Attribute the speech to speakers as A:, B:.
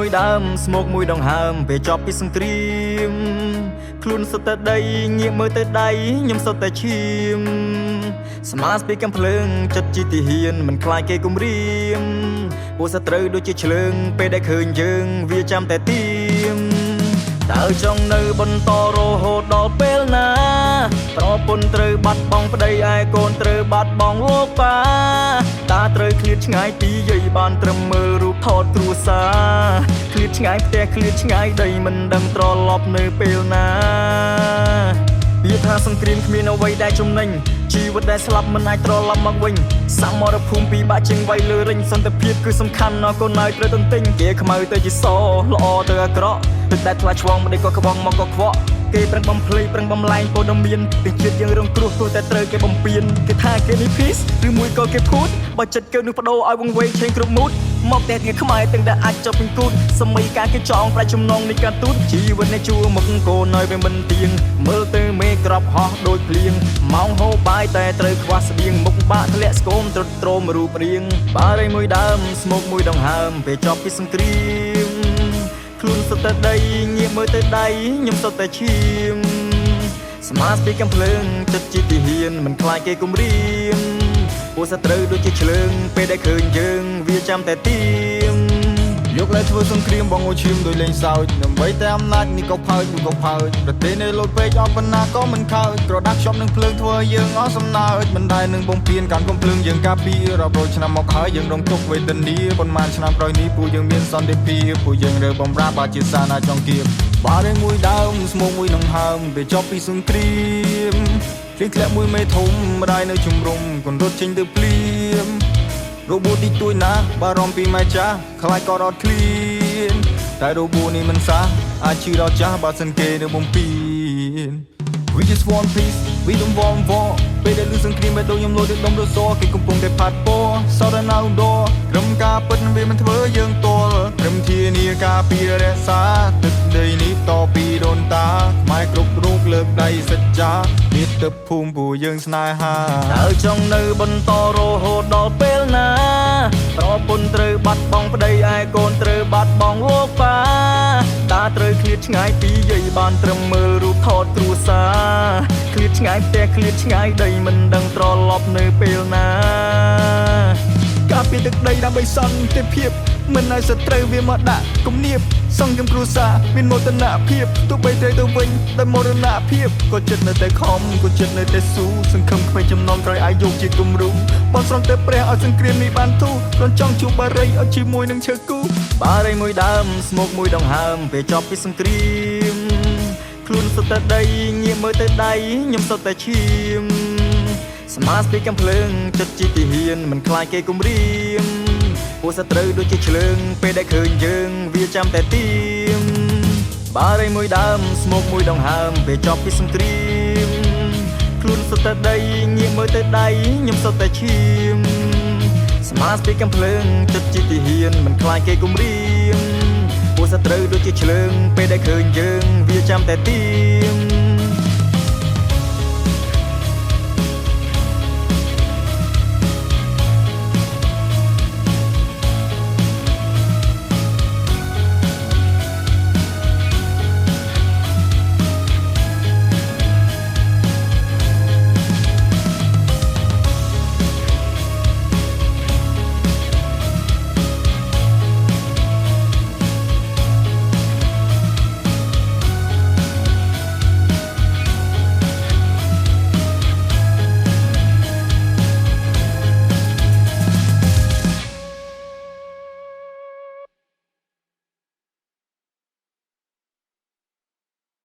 A: មួយដើមស្មុកមួយដងហើមពេលចប់ពីសង្គ្រាមខ្លួនសុទ្ធតែដីងាកមើលទៅដៃខ្ញុំសុទ្ធតែឈាមស្មាស្ពីកំភ្លើងចិត្តជាទីហ៊ានមិនខ្លាចគេគំរាមពួកសត្រូវដូចជាឆ្លើងពេលដែលឃើញយើងវាចាំតែទៀមតើចង់នៅបន្តរហូតដល់ពេលណាប្រពន្ធត្រូវបាត់បង់ប្តីឯកូនត្រូវបាត់បង់លោកប៉ាតាត្រូវឃ្លាតឆ្ងាយពីយាយបានត្រឹមមើលរូបថតគ្រួសារឃ្លាតឆ្ងាយផ្ទះឃ្លាតឆ្ងាយដីមិនដឹងត្រឡប់នៅពេលណាពាក្យថាសង្គ្រាមគ្មានអ្វីដែលចំណេញជីវិតដែលស្លាប់មិនអាចត្រឡប់មកវិញសមរភូមិពីបាក់ជាងវាយលើរិញសន្តិភាពគឺសំខាន់ណាស់កូនហើយត្រូវទន្ទិញគេខ្មៅទៅជាសល្អទៅអាក្រក់ទឹកដែលថ្លាឆ្វងមិនដេកក៏ក្បងមកក៏ខ្វក់គេប្រឹងបំភ្លៃប្រឹងបំលែងព័ត៌មានពីជាតិយើងរងគ្រោះទោះតែត្រូវគេបំពេញគេថាគេនេះ peace ឬមួយក៏គេភូតបើចិត្តគេនឹងបដូរឲ្យវង្វេងឆេងគ្រប់មូតមកតែថ្ងៃខ្មែរទាំងដែលអាចចប់ពេញគូតសម័យកាលគេចងប្រាច់ចំណងនៃការទូតជីវិតនៃជួមកកូនឲ្យវាមិនទៀងមើលទៅមេក្របហោះដូចភ្លៀងម៉ោងហូបបាយតែត្រូវខ្វះស្បៀងមុខបាក់ធ្លាក់ស្គមត្រុតត្រោមរូបរាងបារីមួយដើមស្មុកមួយដងហើមពេលចប់ពីសង្គ្រាមខ្លួនសុទ្ធតែដីងាកមើលទៅដៃខ្ញុំសុទ្ធតែឈាមស្មាស្ពីកំភ្លើងចិត្តជាទីហ៊ានមិនខ្លាចគេគំរាមពួកសត្រូវដូចជាឆ្លើងពេលដែលឃើញយើងវាចាំតែទៀមយកលែធ្វើសង្គ្រាមបងអូឈាមដោយលេងសើចដើម្បីតែអំណាចនេះក៏ផើចនោះក៏ផើចប្រទេសនៅលូតពេកអស់ប៉ុណ្ណាក៏មិនខើចក្រដាស់ខ្ជប់នឹងភ្លើងធ្វើយើងអស់សំណើចមិនដែលនឹងបំពេញកាន់កំភ្លើងយើងការពាររាប់រយឆ្នាំមកហើយយើងរងទុក្ខវេទនាប៉ុន្មានឆ្នាំក្រោយនេះពួកយើងមានសន្តិភាពពួកយើងរើបំរាបាជាសាណាចង់គៀបបារីមួយដើមស្មុកមួយដងហើមពេលចប់ពីសង្គ្រាមគ្លៀងធ្លាក់មួយមេធំម្ដាយនៅជំរុំកូនរត់ចេញទៅភ្លាមរបួសទីទួយណាបារម្ភពីម៉ែចាស់ខ្លាចក៏រត់ឃ្លានតែរបួសនេះមិនសះអាចជឿដល់ចាស់បើសិនគេនៅបំពេញ We just want peace we don't want war ពេលដែលលឺសង្គ្រាមបែបដូចខ្ញុំលោតទៅដុំរសគេកំពុងតែផាត់ពណ៌សោតនៅដរក្រុមការពិតវាមិនធ្វើយើងទល់ក្រុមធានាការពាររក្សាទឹកដីនេះតពីដូនតាខ្មែរគ្រប់រូបលើកដៃសច្ចាមាតុភូមិពួកយើងស្នេហាតើចង់នៅបន្តរហូតដល់ពេលណាប្រពន្ធត្រូវបាត់បង់ប្តីឯកូនត្រូវបាត់បង់លោកប៉ាតាត្រូវឃ្លាតឆ្ងាយពីយាយបានត្រឹមមើលរូបថតគ្រួសារឃ្លាតឆ្ងាយផ្ទះឃ្លាតឆ្ងាយដីមិនដឹងត្រឡប់នៅពេលណាការពីទឹកដីដើម្បីសន្តិភាពមិនឲ្យសត្រូវវាមកដាក់គំនាបសង្គមគ្រួសារមានមោទនភាពទោះបីត្រូវទៅវិញដោយមរណភាពក៏ចិត្តនៅតែខំក៏ចិត្តនៅតែស៊ូសង្ឃឹមក្មេងចំណងក្រោយអាយុជាគំរូបនស្រន់ទៅព្រះឲ្យសង្គ្រាមនេះបានទូគ្រាន់ចង់ជួបបារីឲ្យជាមួយនឹងឈើគូបារីមួយដើមស្មុកមួយដងហើមពេលចប់ពីសង្គ្រាមខ្លួនសុទ្ធតែដីងាកមើលទៅដៃខ្ញុំសុទ្ធតែឈាមស្មាស្ពីកំភ្លើងចិត្តជាទីហ៊ានមិនខ្លាចគេគំរាមពួកសត្រូវដូចជាឆ្លើងពេលដែលឃើញយើងវាចាំតែទៀមបារីមួយដើមស្មុកមួយដងហើមពេលចប់ពីសង្គ្រាមខ្លួនសុទ្ធតែដីងាកមើលទៅដៃខ្ញុំសុទ្ធតែឈាមស្មាស្ពីកំភ្លើងចិត្តជាទីហ៊ានមិនខ្លាចគេគំរាមពួកសត្រូវដូចជាឆ្លើងពេលដែលឃើញយើងវាចាំតែទៀម